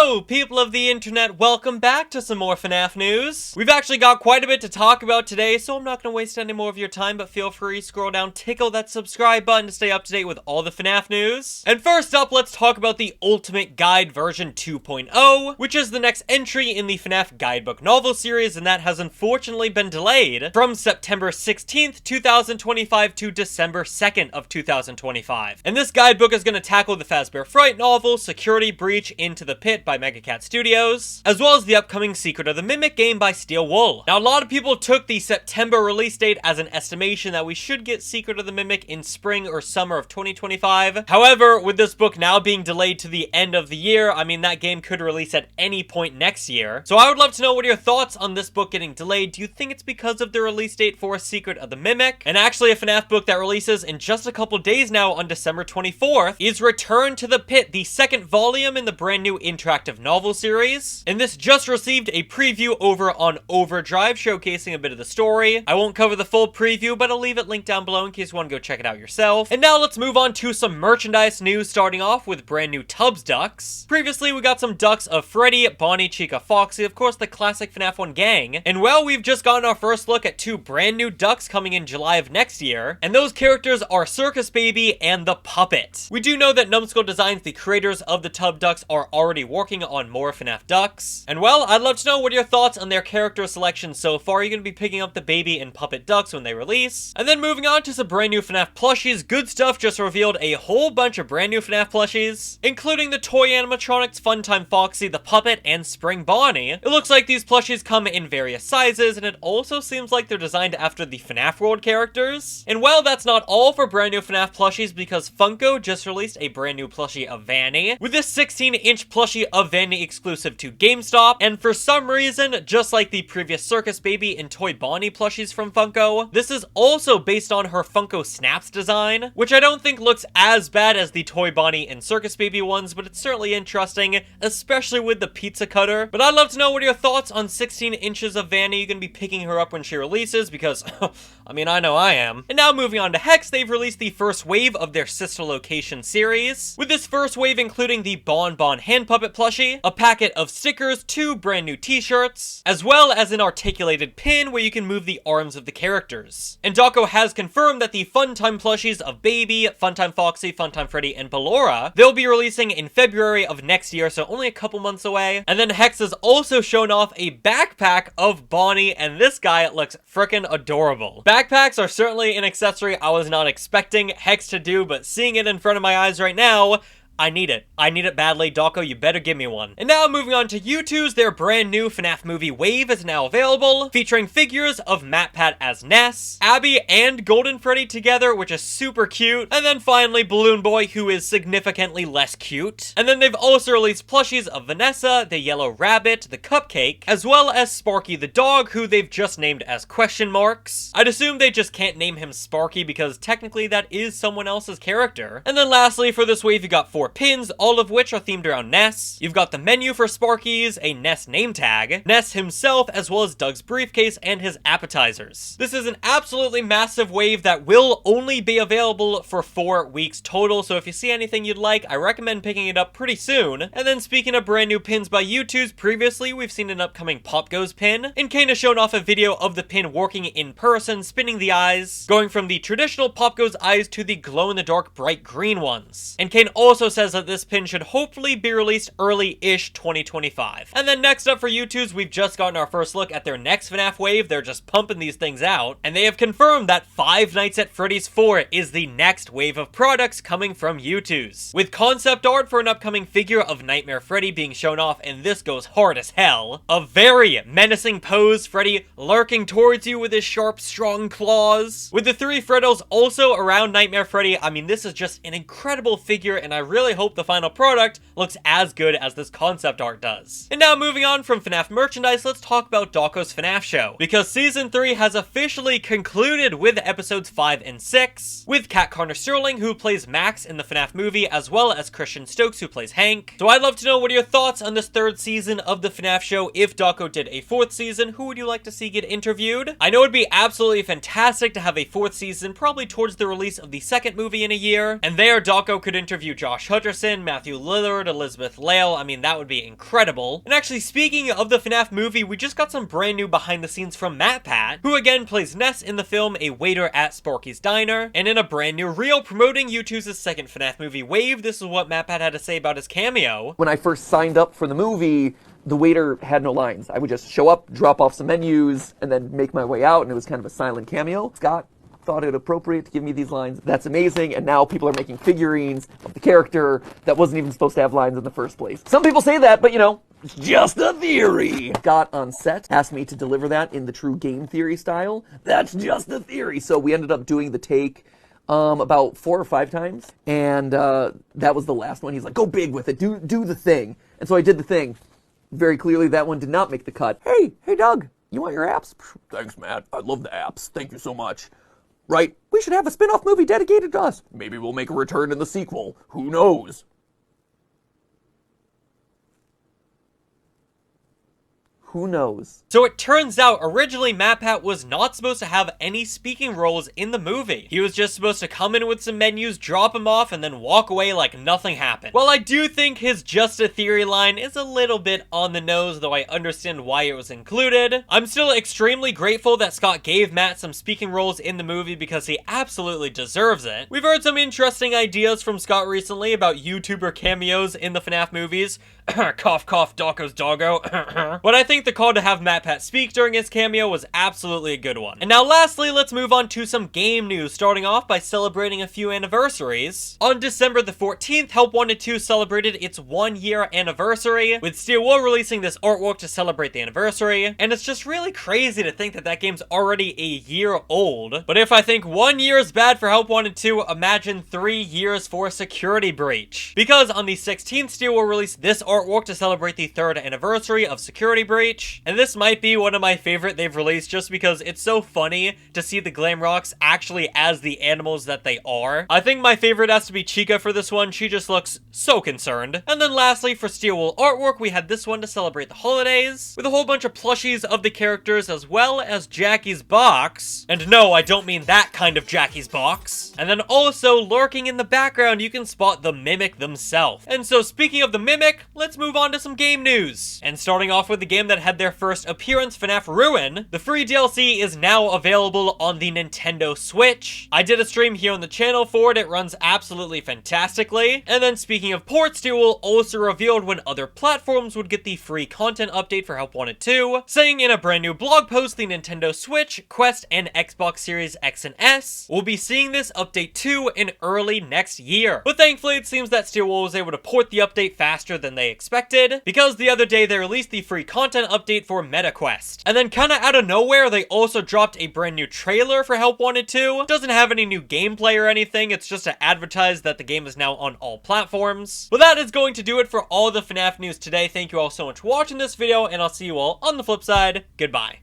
Hello, people of the internet, welcome back to some more FNaF news. We've actually got quite a bit to talk about today, so I'm not going to waste any more of your time, but feel free to scroll down, tickle that subscribe button to stay up to date with all the FNaF news. And first up, let's talk about the Ultimate Guide version 2.0, which is the next entry in the FNaF guidebook novel series, and that has unfortunately been delayed from September 16th, 2025 to December 2nd of 2025. And this guidebook is going to tackle the Fazbear Fright novel, Security Breach Into the Pit by Megacat Studios, as well as the upcoming Secret of the Mimic game by Steel Wool. Now, a lot of people took the September release date as an estimation that we should get Secret of the Mimic in spring or summer of 2025. However, with this book now being delayed to the end of the year, I mean, that game could release at any point next year. So I would love to know what are your thoughts on this book getting delayed. Do you think it's because of the release date for Secret of the Mimic? And actually, a FNaF book that releases in just a couple days now on December 24th is Return to the Pit, the second volume in the brand new interactive novel series. And this just received a preview over on Overdrive showcasing a bit of the story. I won't cover the full preview, but I'll leave it linked down below in case you want to go check it out yourself. And now let's move on to some merchandise news, starting off with brand new TUBBZ ducks. Previously, we got some ducks of Freddy, Bonnie, Chica, Foxy, of course the classic FNaF 1 gang. And well, we've just gotten our first look at two brand new ducks coming in July of next year. And those characters are Circus Baby and the Puppet. We do know that Numbskull Designs, the creators of the TUBBZ ducks, are already working on more FNaF ducks. And well, I'd love to know what are your thoughts on their character selection so far. Are you going to be picking up the baby and puppet ducks when they release? And then moving on to some brand new FNaF plushies. Good Stuff just revealed a whole bunch of brand new FNaF plushies, including the toy animatronics Funtime Foxy, the puppet, and Spring Bonnie. It looks like these plushies come in various sizes, and it also seems like they're designed after the FNaF World characters. And well, that's not all for brand new FNaF plushies, because Funko just released a brand new plushie of Vanny, with this 16-inch plushie of Vanny exclusive to GameStop. And for some reason, just like the previous Circus Baby and Toy Bonnie plushies from Funko, this is also based on her Funko Snaps design, which I don't think looks as bad as the Toy Bonnie and Circus Baby ones, but it's certainly interesting, especially with the pizza cutter. But I'd love to know what are your thoughts on 16 inches of Vanny. You're gonna be picking her up when she releases, because I mean, I know I am. And now moving on to Hex, they've released the first wave of their Sister Location series, with this first wave including the Bon Bon hand puppet plushie, a packet of stickers, two brand new t-shirts, as well as an articulated pin where you can move the arms of the characters. And Dawko has confirmed that the Funtime plushies of Baby, Funtime Foxy, Funtime Freddy, and Ballora, they'll be releasing in February of next year, so only a couple months away. And then Hex has also shown off a backpack of Bonnie, and this guy looks frickin' adorable. Backpacks are certainly an accessory I was not expecting Hex to do, but seeing it in front of my eyes right now, I need it. I need it badly. Dawko, you better give me one. And now moving on to Youtooz, their brand new FNaF movie Wave is now available, featuring figures of MatPat as Ness, Abby and Golden Freddy together, which is super cute, and then finally Balloon Boy, who is significantly less cute. And then they've also released plushies of Vanessa, the Yellow Rabbit, the Cupcake, as well as Sparky the dog, who they've just named as question marks. I'd assume they just can't name him Sparky because technically that is someone else's character. And then lastly, for this wave, you got 4 pins, all of which are themed around Ness. You've got the menu for Sparky's, a Ness name tag, Ness himself, as well as Doug's briefcase and his appetizers. This is an absolutely massive wave that will only be available for 4 weeks total, so if you see anything you'd like, I recommend picking it up pretty soon. And then speaking of brand new pins by Youtooz, previously we've seen an upcoming Pop Goes pin, and Kane has shown off a video of the pin working in person, spinning the eyes, going from the traditional Pop Goes eyes to the glow-in-the-dark bright green ones. And Kane also says that this pin should hopefully be released early-ish 2025. And then next up for Youtooz, we've just gotten our first look at their next FNaF wave. They're just pumping these things out, and they have confirmed that Five Nights at Freddy's 4 is the next wave of products coming from Youtooz, with concept art for an upcoming figure of Nightmare Freddy being shown off, and this goes hard as hell. A very menacing pose, Freddy lurking towards you with his sharp, strong claws, with the 3 Freddos also around Nightmare Freddy. I mean, this is just an incredible figure, and I really hope the final product looks as good as this concept art does. And now moving on from FNaF merchandise, let's talk about Dawko's FNaF show, because Season 3 has officially concluded with episodes 5 and 6, with Kat Connor-Sterling, who plays Max in the FNaF movie, as well as Christian Stokes, who plays Hank. So I'd love to know what are your thoughts on this 3rd season of the FNaF show. If Dawko did a 4th season, who would you like to see get interviewed? I know it'd be absolutely fantastic to have a 4th season, probably towards the release of the 2nd movie in a year, and there Dawko could interview Josh Hutcherson, Matthew Lillard, Elizabeth Lail. I mean, that would be incredible. And actually, speaking of the FNaF movie, we just got some brand new behind the scenes from MatPat, who again plays Ness in the film, a waiter at Sporky's Diner. And in a brand new reel promoting Youtooz's second FNaF movie, Wave, this is what MatPat had to say about his cameo. When I first signed up for the movie, the waiter had no lines. I would just show up, drop off some menus, and then make my way out, and it was kind of a silent cameo. Scott thought it appropriate to give me these lines. That's amazing, and now people are making figurines of the character that wasn't even supposed to have lines in the first place. Some people say that, but you know, it's just a theory. Scott on set asked me to deliver that in the true game theory style. That's just a theory. So we ended up doing the take about 4 or 5 times, and that was the last one. He's like, go big with it, do the thing. And so I did the thing. Very clearly, that one did not make the cut. Hey, Doug, you want your apps? Thanks, Matt. I love the apps. Thank you so much. Right, we should have a spin-off movie dedicated to us. Maybe we'll make a return in the sequel. Who knows? Who knows? So it turns out, originally MatPat was not supposed to have any speaking roles in the movie. He was just supposed to come in with some menus, drop them off, and then walk away like nothing happened. Well, I do think his just a theory line is a little bit on the nose, though I understand why it was included. I'm still extremely grateful that Scott gave Matt some speaking roles in the movie because he absolutely deserves it. We've heard some interesting ideas from Scott recently about YouTuber cameos in the FNaF movies. Cough, cough, Dawko's doggo. But I think the call to have MatPat speak during his cameo was absolutely a good one. And now lastly, let's move on to some game news, starting off by celebrating a few anniversaries. On December the 14th, Help Wanted 2 celebrated its 1-year anniversary, with Steel Wool releasing this artwork to celebrate the anniversary. And it's just really crazy to think that that game's already a year old. But if I think 1 year is bad for Help Wanted 2, imagine 3 years for Security Breach. Because on the 16th, Steel Wool released this artwork to celebrate the 3rd anniversary of Security Breach, and this might be one of my favorite they've released just because it's so funny to see the Glamrocks actually as the animals that they are. I think my favorite has to be Chica for this one. She just looks so concerned. And then lastly, for Steel Wool artwork, we had this one to celebrate the holidays, with a whole bunch of plushies of the characters as well as Jackie's box. And no, I don't mean that kind of Jackie's box. And then also, lurking in the background, you can spot the Mimic themselves. And so speaking of the Mimic, let's move on to some game news. And starting off with the game that had their first appearance, FNaF Ruin, the free DLC is now available on the Nintendo Switch. I did a stream here on the channel for it. It runs absolutely fantastically. And then speaking of ports, Steel Wool also revealed when other platforms would get the free content update for Help Wanted 2, saying in a brand new blog post, the Nintendo Switch, Quest, and Xbox Series X and S will be seeing this update too in early next year. But thankfully, it seems that Steel Wool was able to port the update faster than they expected, because the other day they released the free content update for MetaQuest. And then kinda out of nowhere, they also dropped a brand new trailer for Help Wanted 2. It doesn't have any new gameplay or anything, it's just to advertise that the game is now on all platforms. But that is going to do it for all the FNaF news today. Thank you all so much for watching this video, and I'll see you all on the flip side. Goodbye.